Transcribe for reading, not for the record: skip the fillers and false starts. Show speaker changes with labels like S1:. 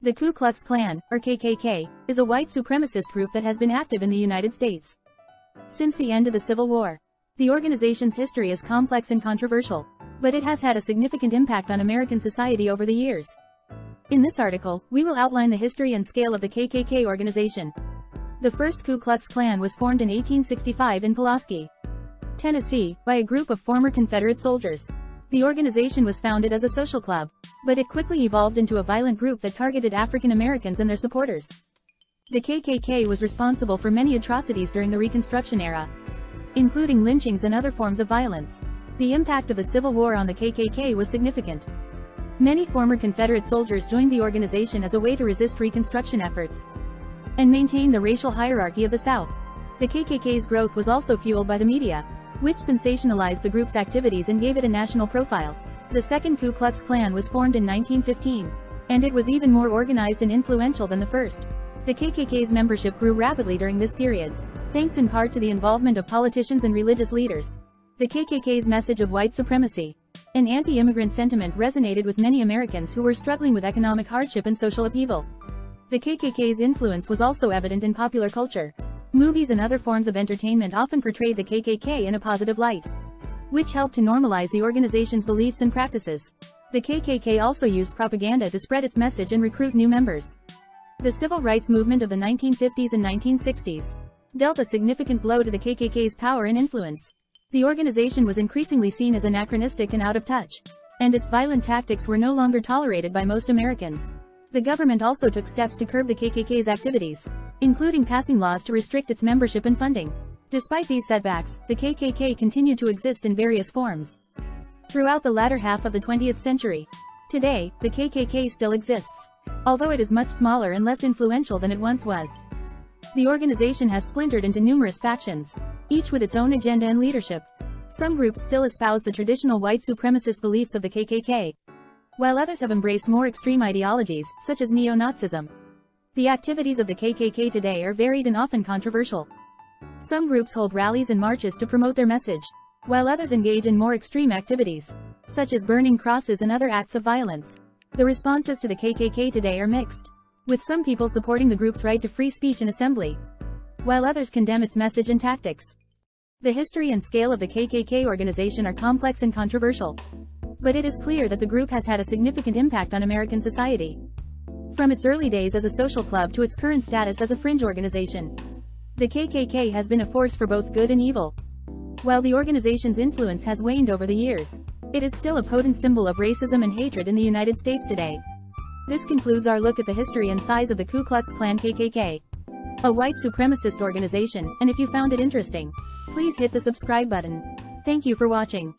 S1: The Ku Klux Klan, or KKK, is a white supremacist group that has been active in the United States since the end of the Civil War. The organization's history is complex and controversial, but it has had a significant impact on American society over the years. In this article, we will outline the history and scale of the KKK organization. The first Ku Klux Klan was formed in 1865 in Pulaski, Tennessee, by a group of former Confederate soldiers. The organization was founded as a social club, but it quickly evolved into a violent group that targeted African Americans and their supporters. The KKK was responsible for many atrocities during the Reconstruction era, including lynchings and other forms of violence. The impact of the Civil War on the KKK was significant. Many former Confederate soldiers joined the organization as a way to resist Reconstruction efforts and maintain the racial hierarchy of the South. The KKK's growth was also fueled by the media, which sensationalized the group's activities and gave it a national profile. The second Ku Klux Klan was formed in 1915, and it was even more organized and influential than the first. The KKK's membership grew rapidly during this period, thanks in part to the involvement of politicians and religious leaders. The KKK's message of white supremacy, an anti-immigrant sentiment, resonated with many Americans who were struggling with economic hardship and social upheaval. The KKK's influence was also evident in popular culture. Movies and other forms of entertainment often portrayed the KKK in a positive light, which helped to normalize the organization's beliefs and practices. The KKK also used propaganda to spread its message and recruit new members. The civil rights movement of the 1950s and 1960s dealt a significant blow to the KKK's power and influence. The organization was increasingly seen as anachronistic and out of touch, and its violent tactics were no longer tolerated by most Americans. The government also took steps to curb the KKK's activities, including passing laws to restrict its membership and funding. Despite these setbacks, the KKK continued to exist in various forms throughout the latter half of the 20th century. Today, the KKK still exists, although it is much smaller and less influential than it once was. The organization has splintered into numerous factions, each with its own agenda and leadership. Some groups still espouse the traditional white supremacist beliefs of the KKK, while others have embraced more extreme ideologies, such as neo-Nazism. The activities of the KKK today are varied and often controversial. Some groups hold rallies and marches to promote their message, while others engage in more extreme activities, such as burning crosses and other acts of violence. The responses to the KKK today are mixed, with some people supporting the group's right to free speech and assembly, while others condemn its message and tactics. The history and scale of the KKK organization are complex and controversial, but it is clear that the group has had a significant impact on American society, from its early days as a social club to its current status as a fringe organization. The KKK has been a force for both good and evil. While the organization's influence has waned over the years, it is still a potent symbol of racism and hatred in the United States today. This concludes our look at the history and size of the Ku Klux Klan KKK, a white supremacist organization, and if you found it interesting, please hit the subscribe button. Thank you for watching.